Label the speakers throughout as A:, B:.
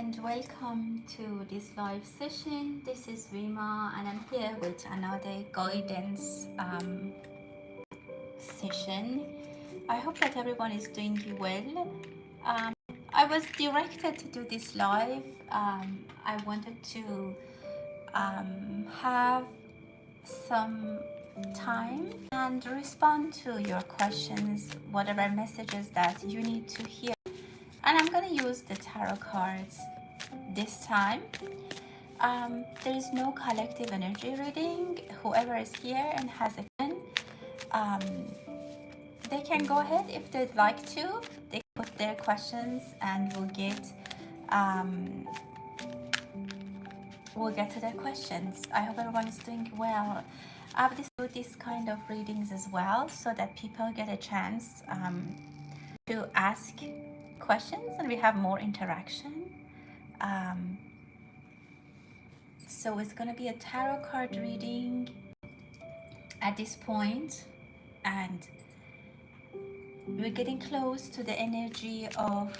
A: and welcome to this live session. This is Reema and I'm here with another guidance session. I hope that everyone is doing well. Um, I was directed to do this live. I wanted to have some time and respond to your questions, whatever messages that you need to hear. And I'm going to use the tarot cards this time. There is no collective energy reading. Whoever is here and has a pen, um, they can go ahead if they'd like to. They put their questions and um, we'll get to their questions. I hope everyone is doing well. I've decided this kind of readings as well so that people get a chance to ask questions and we have more interaction. So it's going to be a tarot card reading at this point, and we're getting close to the energy of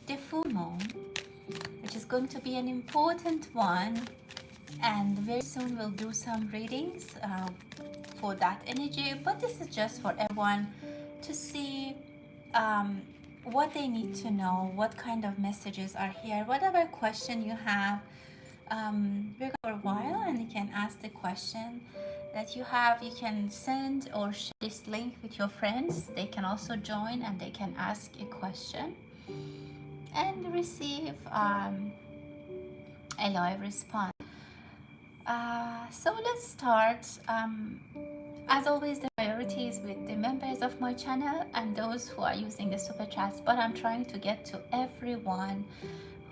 A: the full moon, which is going to be an important one, and very soon we'll do some readings for that energy. But this is just for everyone to see what they need to know, what kind of messages are here, whatever question you have. We're going for a while and you can ask the question that you have. You can send or share this link with your friends. They can also join and they can ask a question and receive a live response. So let's start. As always, the priority is with the members of my channel and those who are using the super chats, but I'm trying to get to everyone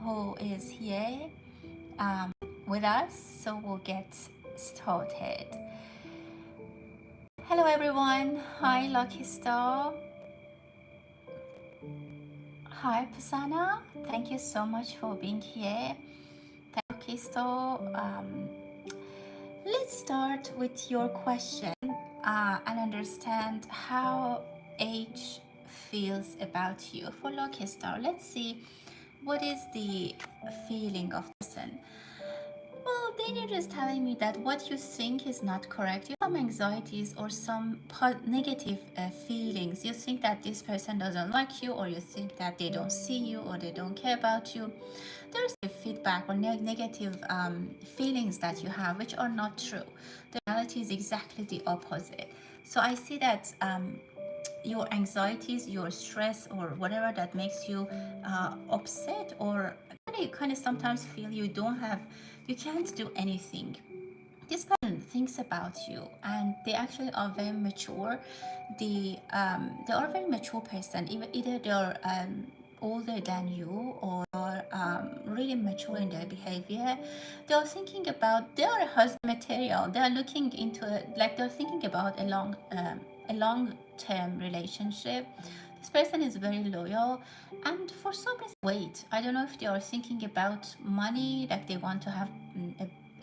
A: who is here with us, so we'll get started. Hello everyone. Hi Lucky Star. Hi Pasana. Thank you so much for being here. Thank you, Lucky Star. Let's start with your question and understand how age feels about you. For Lucky Star, let's see what is the feeling of the person. Well, Daniel is telling me that what you think is not correct. You have some anxieties or some negative feelings. You think that this person doesn't like you, or you think that they don't see you, or they don't care about you. There's a feedback or negative feelings that you have, which are not true. The reality is exactly the opposite. So I see that your anxieties, your stress, or whatever that makes you upset, or you kind of sometimes feel you can't do anything. This person thinks about you, and they actually are very mature. They are a very mature person. Either they're older than you, or really mature in their behavior. They're thinking about, they are a husband material. They're looking into it, like they're thinking about a long-term relationship. This person is very loyal, and for some reason, wait, I don't know if they are thinking about money, like they want to have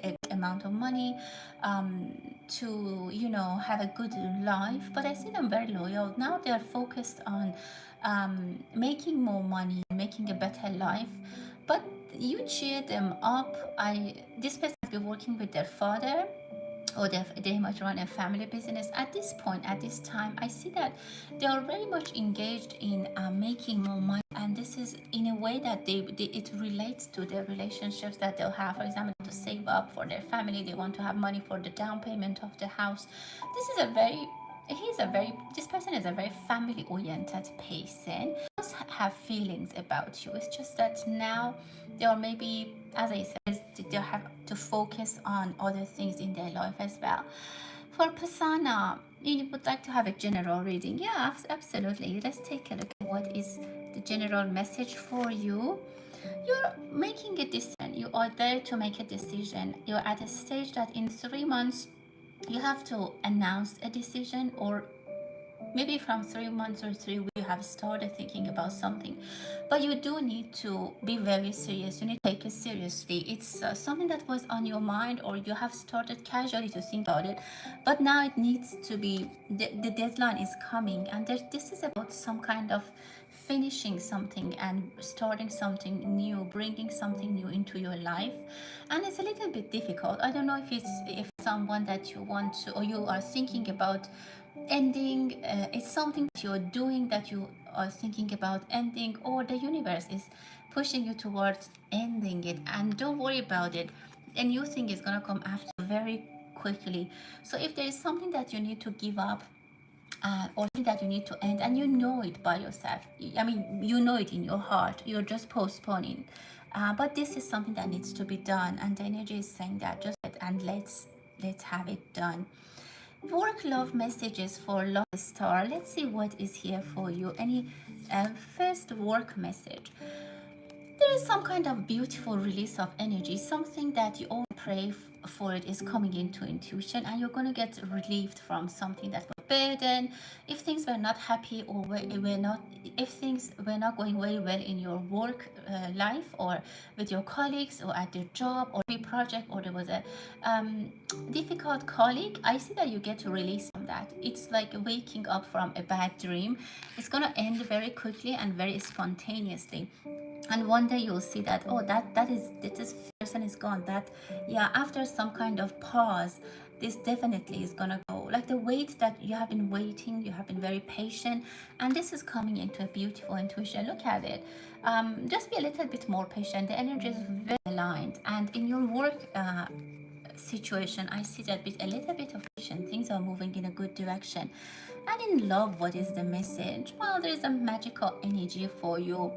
A: a amount of money to have a good life. But I see them very loyal. Now they are focused on making more money, making a better life. But you cheer them up. This person has been working with their father, or they might run a family business. At this point, at this time, I see that they are very much engaged in making more money, and this is in a way that it relates to their relationships that they'll have. For example, to save up for their family, they want to have money for the down payment of the house. This person is a very family oriented person. Does have feelings about you. It's just that now they are, maybe, as I said, they have to focus on other things in their life as well. For Pasana, you would like to have a general reading. Yeah, absolutely. Let's take a look at what is the general message for you. You're making a decision. You are there to make a decision. You're at a stage that in 3 months you have to announce a decision, or maybe from 3 months or 3 weeks you have started thinking about something, but you do need to be very serious. You need to take it seriously. It's something that was on your mind, or you have started casually to think about it, but now it needs to be, the deadline is coming, and this is about some kind of finishing something and starting something new, bringing something new into your life. And it's a little bit difficult. I don't know if someone that you want to, or you are thinking about ending, it's something that you're doing that you are thinking about ending, or the universe is pushing you towards ending it. And don't worry about it, a new thing is going to come after very quickly. So if there is something that you need to give up, or something that you need to end, and you know it by yourself, I mean, you know it in your heart, you're just postponing, but this is something that needs to be done, and the energy is saying that just and let's have it done. Work love messages for love star. Let's see what is here for you. Any first work message. There is some kind of beautiful release of energy, something that you all pray for. It is coming into intuition, and you're going to get relieved from something that was burden. If things were not happy, or were not, if things were not going very well in your work life, or with your colleagues, or at your job, or a project, or there was a difficult colleague, I see that you get to release from that. It's like waking up from a bad dream. It's going to end very quickly and very spontaneously, and one day you'll see that, oh, this person is gone. That, yeah, after some kind of pause, this definitely is gonna go. Like the wait that you have been waiting, you have been very patient, and this is coming into a beautiful intuition. Look at it. Just be a little bit more patient. The energy is very aligned, and in your work situation, I see that with a little bit of patience, things are moving in a good direction. And in love, what is the message? Well, there is a magical energy for you.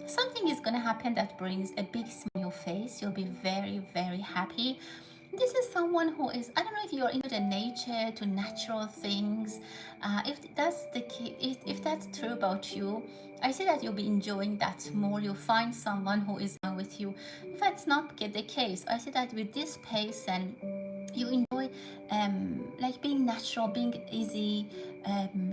A: Something is going to happen that brings a big smile on your face. You'll be very, very happy. This is someone who is, I don't know if you're into the nature, to natural things. If that's the case, if that's true about you, I see that you'll be enjoying that more. You'll find someone who is with you. If that's not the case, I see that with this pace, and you enjoy like being natural, being easy,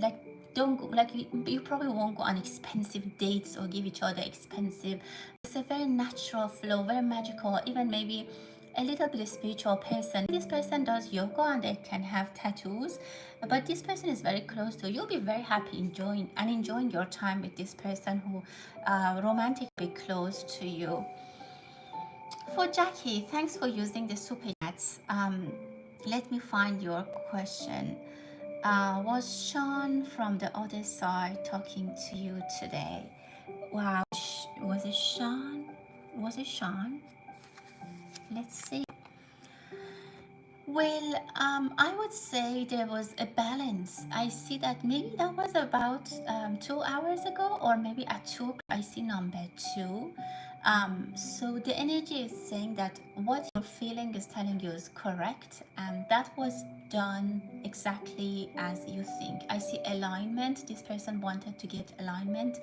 A: like don't go, like you probably won't go on expensive dates or give each other expensive. It's a very natural flow, very magical, even maybe a little bit spiritual person. This person does yoga and they can have tattoos, but this person is very close to you. You'll be very happy enjoying your time with this person who romantically close to you. For Jackie, thanks for using the super chats. Let me find your question. Was Sean from the other side talking to you today? Wow, was it Sean? Was it Sean? Let's see. Well, I would say there was a balance. I see that maybe that was about 2 hours ago, or maybe at 2, I see number 2. So the energy is saying that what you're feeling is telling you is correct, and that was done exactly as you think. I see alignment. This person wanted to get alignment.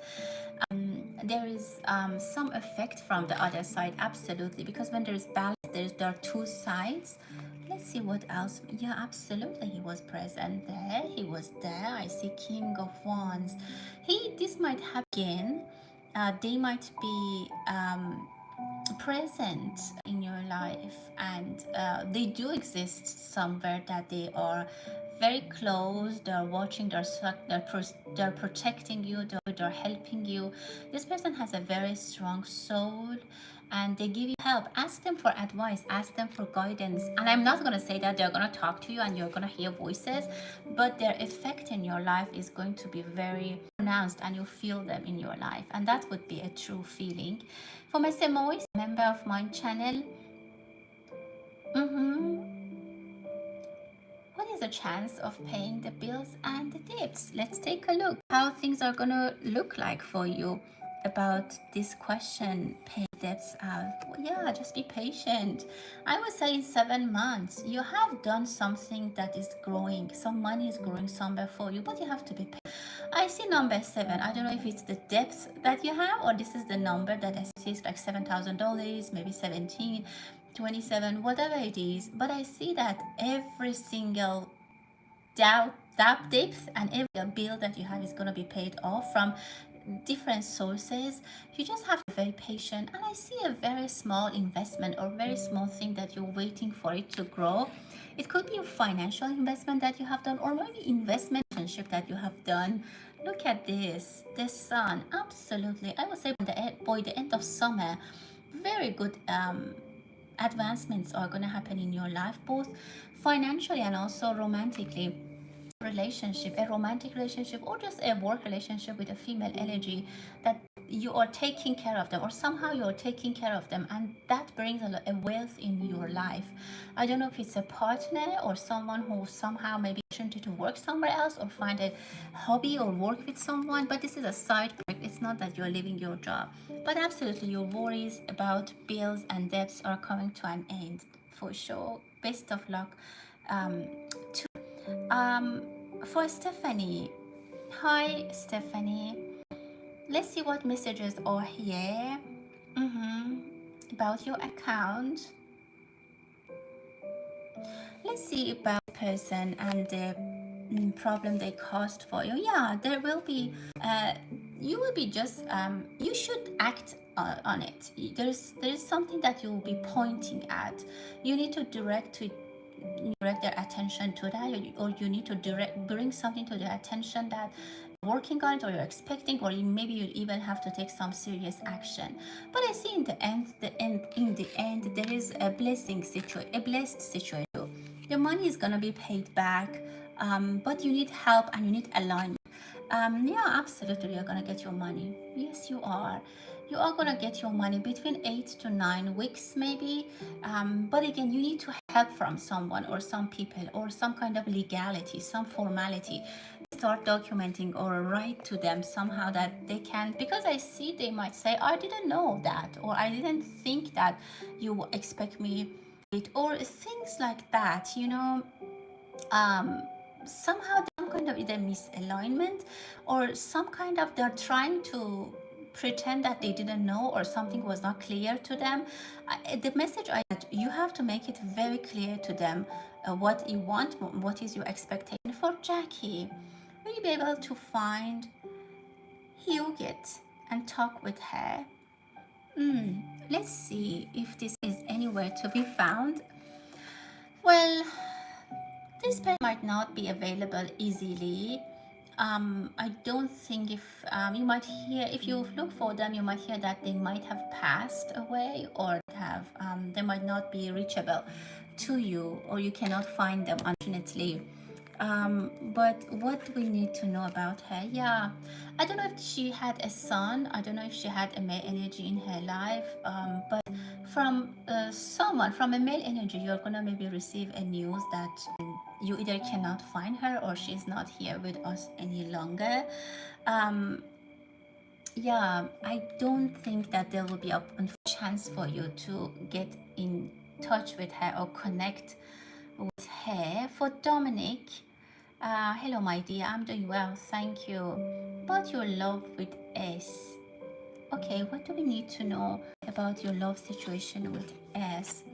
A: There is some effect from the other side, absolutely, because when there is balance, there are two sides. Let's see what else. Yeah, absolutely, he was present there. He was there. I see King of Wands. This might happen again. They might be present in your life, and they do exist somewhere, that they are very close. They're watching, they're protecting you, they're helping you. This person has a very strong soul, and they give you help. Ask them for advice, ask them for guidance. And I'm not going to say that they're going to talk to you and you're going to hear voices, but their effect in your life is going to be very pronounced, and you feel them in your life, and that would be a true feeling. For my Semois, member of my channel, what is the chance of paying the bills and the debts? Let's take a look how things are gonna look like for you about this question. Pay debts out. Yeah, just be patient. I would say in 7 months you have done something that is growing. Some money is growing somewhere for you, but you have to be patient. I see number 7. I don't know if it's the depth that you have, or this is the number that I see, like $7,000, maybe 17, 27, whatever it is. But I see that every single depth and every bill that you have is going to be paid off from different sources. You just have to be very patient. And I see a very small investment, or very small thing that you're waiting for it to grow. It could be a financial investment that you have done, or maybe investment relationship that you have done. Look at this, the sun. Absolutely, I would say by the end of summer, very good advancements are going to happen in your life, both financially and also romantically. Relationship, a romantic relationship, or just a work relationship with a female energy, that you are taking care of them, or somehow you're taking care of them, and that brings a wealth in your life. I don't know if it's a partner or someone who somehow maybe wanted to work somewhere else or find a hobby or work with someone, but this is a side project. It's not that you're leaving your job, but absolutely your worries about bills and debts are coming to an end for sure. Best of luck um, to for Stephanie. Hi, Stephanie. Let's see what messages are here. About your account. Let's see about the person and the problem they caused for you. Yeah, there will be. You will be just. You should act on it. There's something that you will be pointing at. You need to direct their attention to that, or you need to bring something to their attention that you're working on it, or you're expecting, or maybe you even have to take some serious action. But I see in the end there is a blessed situation. Your money is gonna be paid back, but you need help and you need alignment. Yeah, absolutely, you're gonna get your money. Yes, you are. You are gonna get your money between 8 to 9 weeks, maybe. But again, you need to help from someone or some people or some kind of legality, some formality. Start documenting or write to them somehow that they can, because I see they might say, I didn't know that, or I didn't think that you expect me, or things like that, somehow some kind of either misalignment, or some kind of they're trying to pretend that they didn't know, or something was not clear to them. The message I get, you have to make it very clear to them what you want, what is your expectation. For Jackie, will you be able to find Hugit and talk with her? Let's see if this is anywhere to be found. Well, this pen might not be available easily. I don't think, if you might hear, if you look for them, you might hear that they might have passed away, or have they might not be reachable to you, or you cannot find them, unfortunately. But what do we need to know about her? Yeah, I don't know if she had a son. I don't know if she had a male energy in her life. But from someone, from a male energy, you're gonna maybe receive a news that you either cannot find her, or she's not here with us any longer. Um, yeah, I don't think that there will be a chance for you to get in touch with her or connect with her. For Dominic, hello, my dear. I'm doing well, thank you. About your love with S. Okay, what do we need to know about your love situation with S?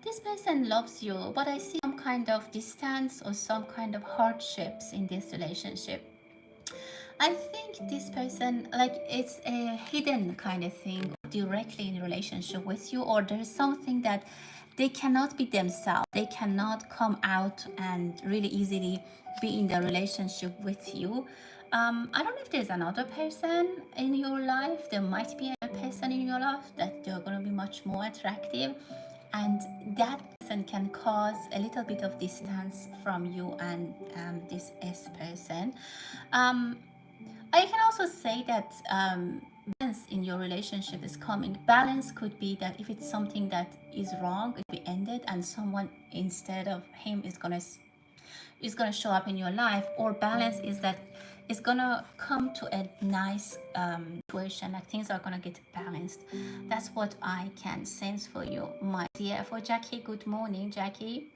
A: This person loves you, but I see some kind of distance or some kind of hardships in this relationship. I think this person, like, it's a hidden kind of thing, directly in relationship with you, or there's something that they cannot be themselves. They cannot come out and really easily be in the relationship with you. I don't know if there's another person in your life. There might be another person in your life that they're going to be much more attractive, and that person can cause a little bit of distance from you and this S person. Um, I can also say that balance in your relationship is coming. Balance could be that if it's something that is wrong, it be ended, and someone instead of him is gonna show up in your life. Or balance is that it's gonna come to a nice situation, like things are gonna get balanced. That's what I can sense for you, my dear. For Jackie, good morning, Jackie.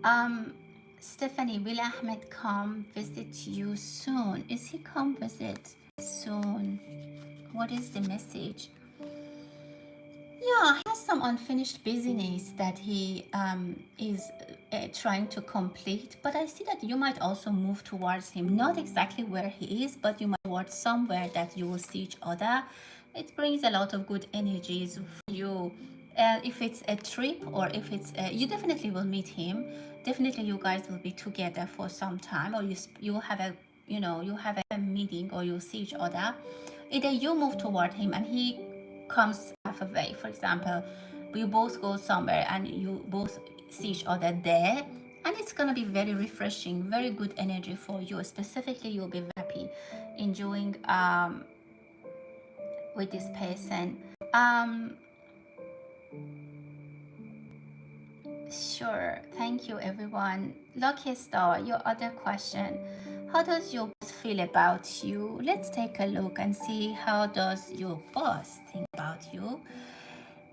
A: Um, Stephanie, will Ahmed come visit you soon? Is he come visit soon? What is the message? Yeah, he has some unfinished business that he is trying to complete. But I see that you might also move towards him. Not exactly where he is, but you might towards somewhere that you will see each other. It brings a lot of good energies for you. if it's a trip or if it's you definitely will meet him. Definitely you guys will be together for some time, or you have a, you have a meeting, or you see each other. Either you move toward him and he comes half away. For example, we both go somewhere and you both see each other there, and it's gonna be very refreshing, very good energy for you. Specifically, you'll be happy, enjoying with this person. Sure, thank you everyone. Lucky Star, your other question. How does your boss feel about you? Let's take a look and see how does your boss think about you.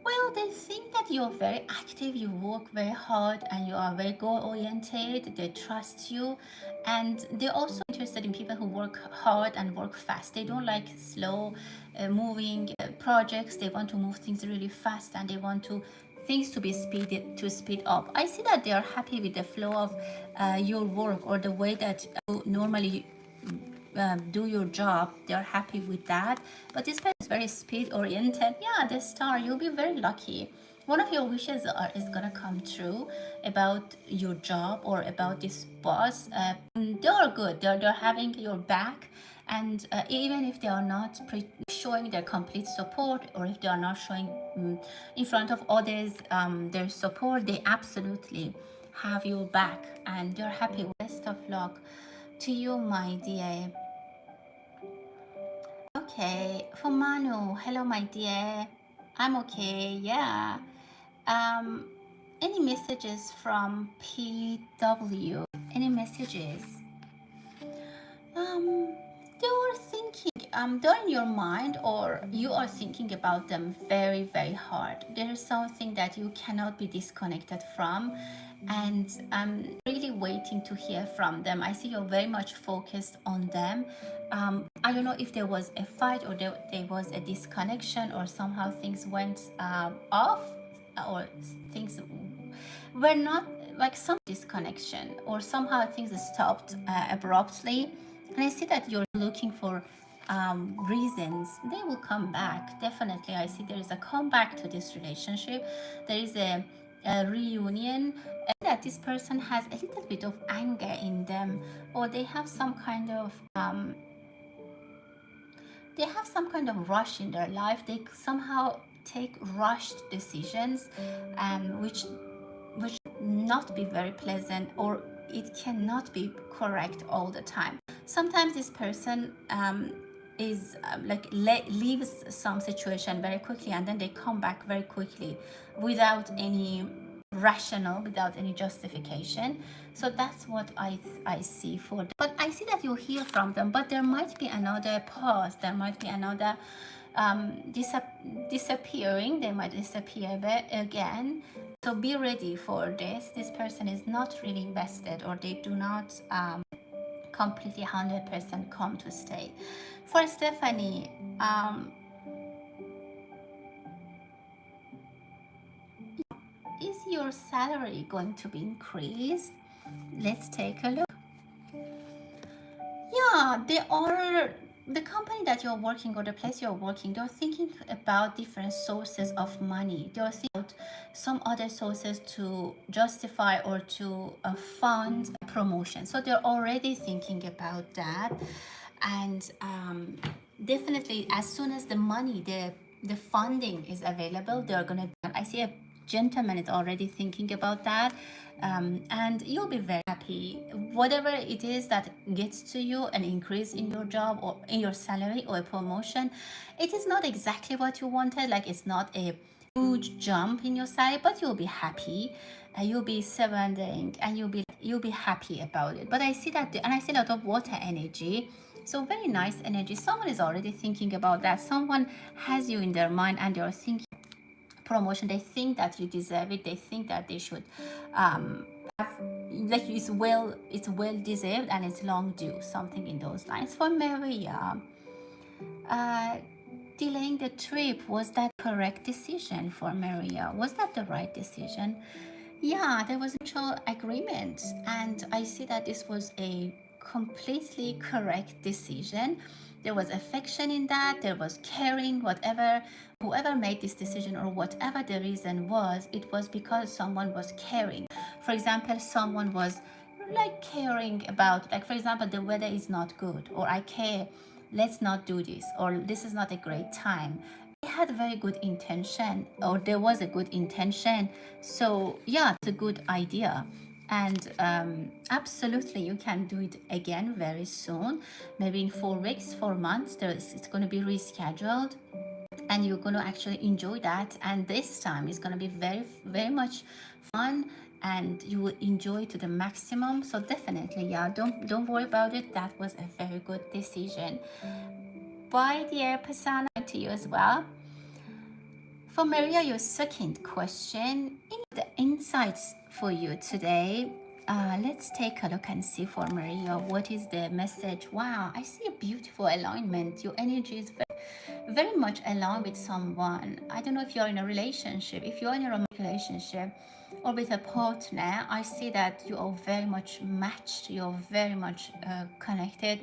A: Well, they think that you're very active, you work very hard, and you are very goal oriented. They trust you, and they're also interested in people who work hard and work fast. They don't like slow moving projects. They want to move things really fast, and they want things to be speed up. I see that they are happy with the flow of your work, or the way that you normally do your job. They're happy with that. But this person is very speed oriented. Yeah, the star, you'll be very lucky. One of your wishes is gonna come true about your job or about this boss. They're good. They're having your back, and even if they are not showing their complete support, or if they are not showing in front of others their support, they absolutely have your back, and they're happy. Best of luck to you, my dear. Okay, for Manu, hello, my dear. I'm okay, yeah. Um, any messages from PW? Any messages? They were thinking, they're in your mind, or you are thinking about them very, very hard. There is something that you cannot be disconnected from, and I'm really waiting to hear from them. I see you're very much focused on them. I don't know if there was a fight, or there was a disconnection, or somehow things went off, or things were not, like some disconnection, or somehow things stopped abruptly. And I see that you're looking for reasons. They will come back, definitely. I see there is a comeback to this relationship. There is a reunion, that this person has a little bit of anger in them, or they have some kind of rush in their life. They somehow take rushed decisions, which not be very pleasant, or it cannot be correct all the time. Sometimes this person is leaves some situation very quickly, and then they come back very quickly without any rational, without any justification. So that's what I see for them. But I see that you hear from them, but there might be another pause, there might be another disappearing. They might disappear again. So be ready for this. This person is not really invested, or they do not completely 100% come to stay. For Stephanie, is your salary going to be increased? Let's take a look. Yeah, they are. The company that you're working, or the place you're working, they're thinking about different sources of money. They're thinking about some other sources to justify or to fund promotion. So they're already thinking about that. And definitely, as soon as the money, the funding is available, they're gonna. I see a gentleman is already thinking about that, and you'll be very happy. Whatever it is that gets to you, an increase in your job, or in your salary, or a promotion, it is not exactly what you wanted. Like, it's not a huge jump in your salary, but you'll be happy. You'll be surrendering, and you'll be happy about it. But I see that, and I see a lot of water energy. So very nice energy. Someone is already thinking about that. Someone has you in their mind, and they're thinking promotion. They think that you deserve it. They think that they should have, like, it's well deserved, and it's long due, something in those lines. For Maria, delaying the trip, was that correct decision for Maria? Was that the right decision? Yeah, there was mutual agreement, and I see that this was a completely correct decision. there was affection in that, there was caring, whatever. Whoever made this decision or whatever the reason was, it was because someone was caring. For example, someone was like caring about, like for example, the weather is not good, or I care, let's not do this, or this is not a great time. They had very good intention, or there was a good intention. So yeah, it's a good idea. And absolutely, you can do it again very soon, maybe in 4 weeks, 4 months. It's going to be rescheduled, and you're going to actually enjoy that. And this time is going to be very, very much fun, and you will enjoy it to the maximum. So definitely, yeah, don't worry about it. That was a very good decision. Bye, dear Pasana, to you as well. For Maria, your second question, any of the insights for you today? Let's take a look and see for Maria, what is the message? Wow, I see a beautiful alignment. Your energy is very much aligned with someone. I don't know if you're in a relationship. If you're in a romantic relationship or with a partner, I see that you are very much matched. You're very much connected,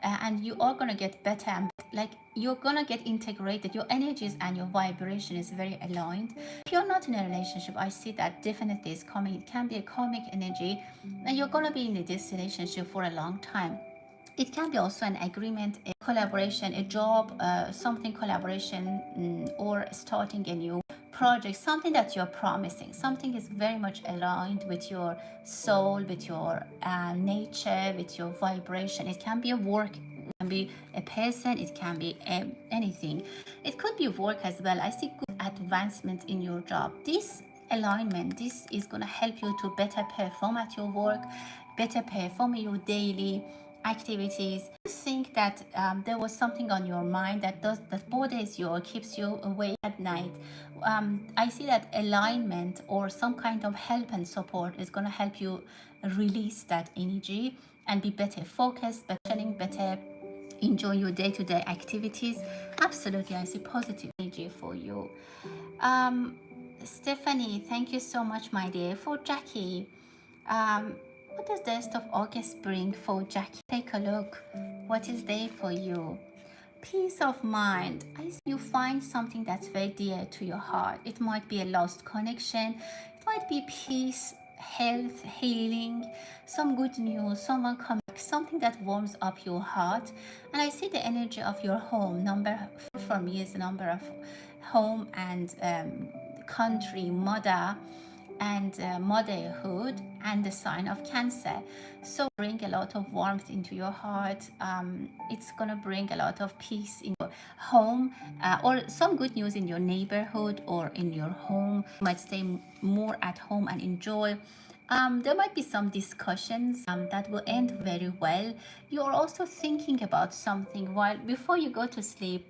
A: and you are gonna get better, and like you're gonna get integrated. Your energies and your vibration is very aligned. If you're not in a relationship, I see that definitely is coming. It can be a karmic energy, and you're gonna be in this relationship for a long time. It can be also an agreement, a collaboration, a job, something collaboration, or starting a new project, something that you're promising. Something is very much aligned with your soul, with your nature, with your vibration. It can be a work, it can be a person, it can be anything. It could be work as well. I see good advancement in your job. This alignment, this is going to help you to better perform at your work, better perform in your daily activities. You think that there was something on your mind that bothers you or keeps you awake at night. I see that alignment or some kind of help and support is going to help you release that energy and be better focused, better enjoy your day-to-day activities. Absolutely, I see positive energy for you. um, Stephanie, thank you so much, my dear. For Jackie, um, what does the rest of August bring for Jackie? Take a look. What is there for you? Peace of mind. I see you find something that's very dear to your heart. It might be a lost connection. It might be peace, health, healing, some good news, someone coming, something that warms up your heart. And I see the energy of your home. Number for me is the number of home and country, mother, and motherhood, and the sign of Cancer. So bring a lot of warmth into your heart. It's gonna bring a lot of peace in your home, or some good news in your neighborhood or in your home. You might stay more at home and enjoy. There might be some discussions that will end very well. You're also thinking about something while before you go to sleep.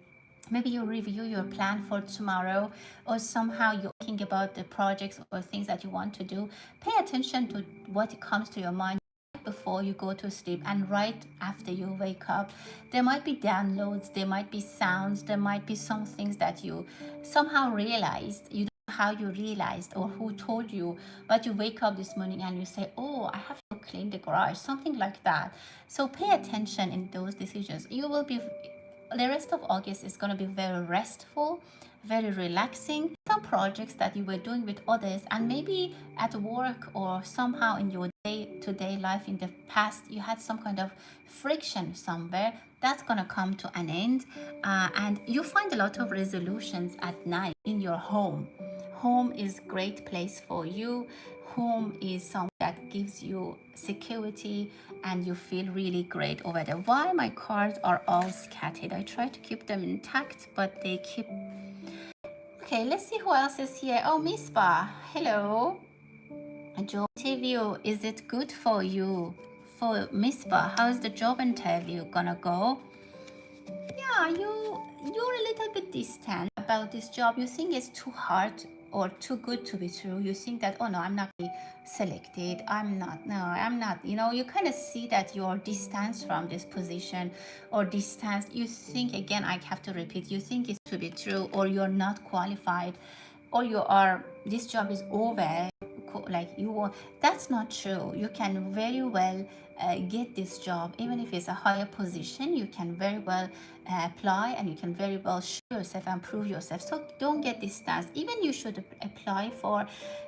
A: Maybe you review your plan for tomorrow, or somehow you're thinking about the projects or things that you want to do. Pay attention to what comes to your mind before you go to sleep and right after you wake up. There might be downloads, there might be sounds, there might be some things that you somehow realized. You don't know how you realized or who told you, but you wake up this morning and you say, oh, I have to clean the garage, something like that. So pay attention in those decisions. You will be, the rest of August is going to be very restful, very relaxing. Some projects that you were doing with others, and maybe at work or somehow in your day-to-day life in the past, you had some kind of friction somewhere. That's going to come to an end, and you find a lot of resolutions at night in your home. Home is great place for you. Home is something that gives you security, and you feel really great over there. Why my cards are all scattered? I try to keep them intact, but they keep... Okay, let's see who else is here. Oh, Mispa, hello. Job interview, is it good for you? For Mispa, how's the job interview gonna go? Yeah, you're a little bit distant about this job. You think it's too hard or too good to be true. You think that, oh no, I'm not really selected. I'm not. You kind of see that you're distanced from this position, or distanced. You think, again, I have to repeat, you think it's to be true, or you're not qualified, or this job is over like you won't. That's not true. You can very well get this job, even if it's a higher position. You can very well apply, and you can very well show yourself and prove yourself. So don't get this stance. Even you should apply for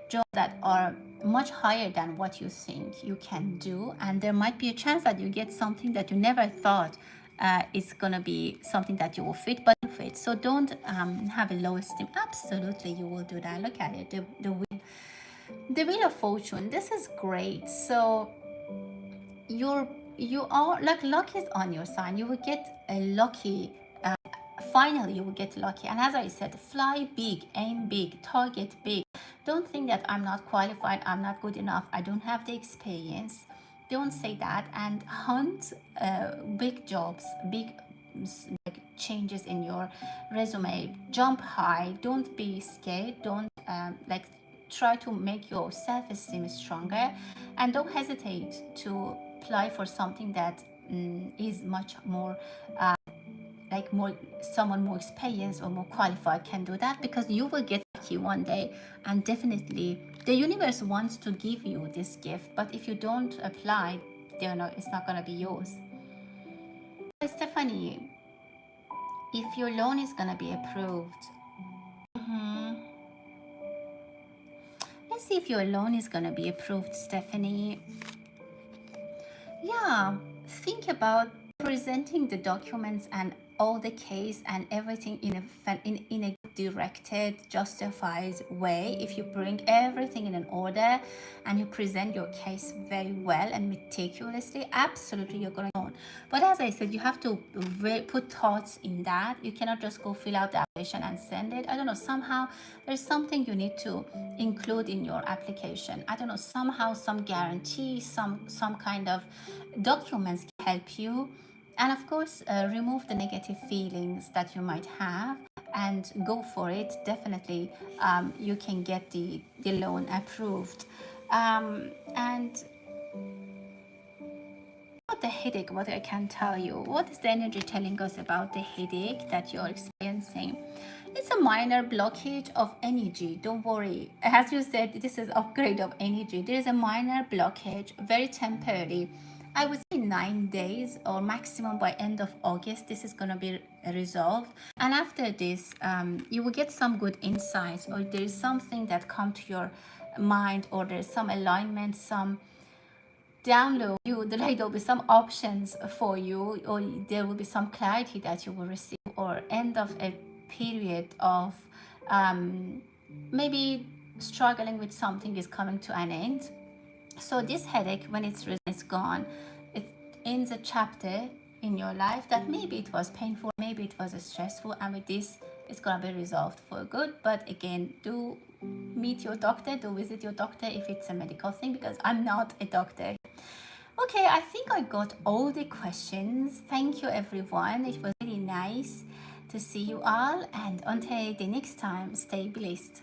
A: jobs that are much higher than what you think you can do, and there might be a chance that you get something that you never thought is gonna be something that you will fit, but you fit. So don't have a low esteem. Absolutely, you will do that. Look at it, the wheel of fortune. This is great. So you are like, luck is on your side. You will get a lucky. Finally, you will get lucky. And as I said, fly big, aim big, target big. Don't think that I'm not qualified, I'm not good enough, I don't have the experience. Don't say that, and hunt big jobs, big like changes in your resume. Jump high. Don't be scared. Don't like try to make your self-esteem stronger, and don't hesitate to apply for something that is much more like more, someone more experienced or more qualified can do that, because you will get lucky one day. And definitely the universe wants to give you this gift, but if you don't apply, you know, it's not going to be yours. Stephanie, if your loan is going to be approved, let's see if your loan is going to be approved, Stephanie. Yeah, think about presenting the documents and all the case and everything in a directed, justified way. If you bring everything in an order and you present your case very well and meticulously, absolutely you're going to. But as I said, you have to put thoughts in that. You cannot just go fill out the application and send it. I don't know, somehow there's something you need to include in your application. I don't know, somehow some guarantee, some kind of documents can help you. And of course, remove the negative feelings that you might have and go for it. Definitely, you can get the loan approved. And about the headache, what I can tell you, what is the energy telling us about the headache that you're experiencing? It's a minor blockage of energy. Don't worry. As you said, this is upgrade of energy. There is a minor blockage, very temporary. I would say 9 days or maximum by end of August, this is going to be resolved. And after this, you will get some good insights, or there is something that come to your mind, or there's some alignment, some download you, like there'll be some options for you, or there will be some clarity that you will receive, or end of a period of maybe struggling with something is coming to an end. So this headache, when it's gone, it ends a chapter in your life that maybe it was painful, maybe it was stressful, and with this it's gonna be resolved for good. But again, do meet your doctor, do visit your doctor if it's a medical thing, because I'm not a doctor. Okay, I think I got all the questions. Thank you everyone. It was really nice to see you all, and until the next time, stay blessed.